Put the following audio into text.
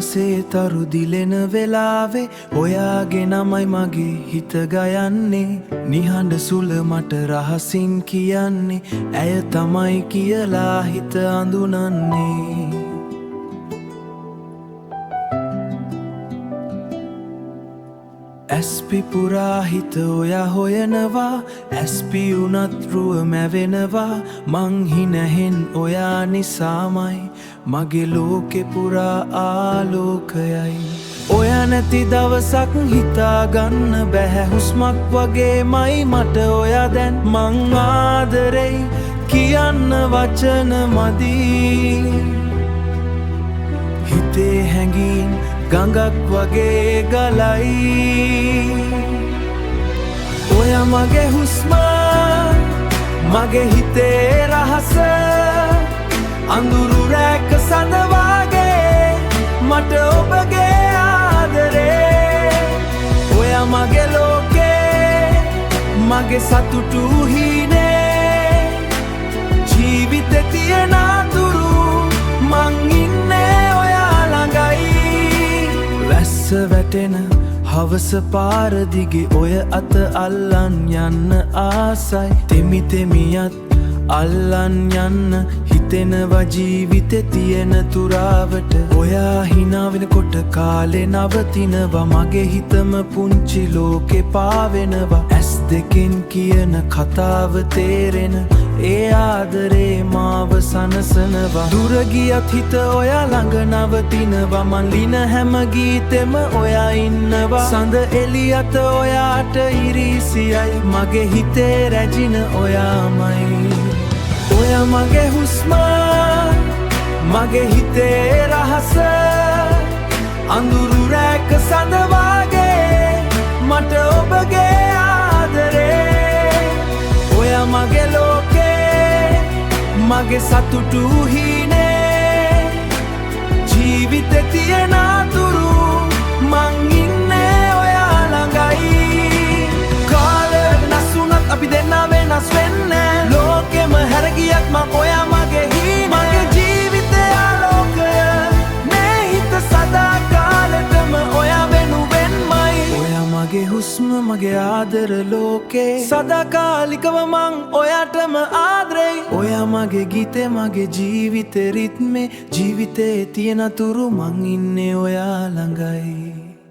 නාසේ තරු දිලෙන වෙලාවේ ඔයාගේ නමයි මගේ හිත ගයන්නේ නිහඬ සුල මට රහසින් කියන්නේ ඇය තමයි කියලා හිත අඳුනන්නේ ඇස්පි පුරා හිත ඔයා හොයනවා ඇස්පි උනත් රුව මැවෙනවා මං හිනැහෙන් ඔයා නිසාමයි මගේ ලෝකෙ පුරා ආලෝකයයි ඔයා නැති දවසක් හිතාගන්න බැහැ හුස්මක් වගේමයි මට ඔයා දැන් මං ආදරෙයි කියන්න වචන මදි හිතේ හැඟීම් ගඟක් වගේ ගලයි ඔයා මගේ හුස්ම මගේ හිතේ රහස අඳුරු රැක සඳ වගේ මට ඔබගේ ආදරේ ඔයා මගේ ලෝකේ මගේ සතුටු හීනේ ජීවිතේ තියෙන අඳුරු මං ඉන්නේ ඔයා ළඟයි වැස්ස වැටෙන හවස පාර දිගේ ඔය අත අල්ලන් යන්න ආසයි තෙමි තෙමියත් අල්ලන් යන්න හිතෙනවා ජීවිතේ තියෙන තුරාවට ඔයා hina වෙනකොට කාලේ නවතිනවා මගේ හිතම පුංචි ලෝකේ පාවෙනවා ඇස් දෙකෙන් කියන කතාව තේරෙන ඒ ආදරේ මාව සනසනවා දුර ගියත් හිත ඔයා ළඟ නවතිනවා මන් ලින හැම ගීතෙම ඔයා ඉන්නවා සඳ එළියට ඔයාට ඉරිසියයි මගේ හිතේ රැජින ඔයාමයි ඔයා මගේ හුස්ම මගේ හිතේ රහස අඳුරු රැක සඳ වගේ මට ඔබගේ ආදරේ ඔයා මගේ ලෝකේ මගේ සතුටු හීනේ ජීවිතේ තියෙන අතුරු මං ඉන්නේ ඔයා ළඟයි කාලේ නැසුණත් අපි දෙන්නා වෙනස් වෙන්නේ ලෝකෙම හැරගියත් මං ඔයා මගේ හීනේ මගේ ජීවිතේ ආලෝකය මේ හිත සදා කාලෙටම ඔයා වෙනුවෙන්මයි ඔයා මගේ හුස්ම මගේ ආදර ලෝකේ සදාකාලිකව මං ඔයාටම ආදරෙයි ඔයා මගේ ගීතේ මගේ ජීවිතේ රිද්මේ ජීවිතේ තියෙන තුරු මං ඉන්නේ ඔයා ළඟයි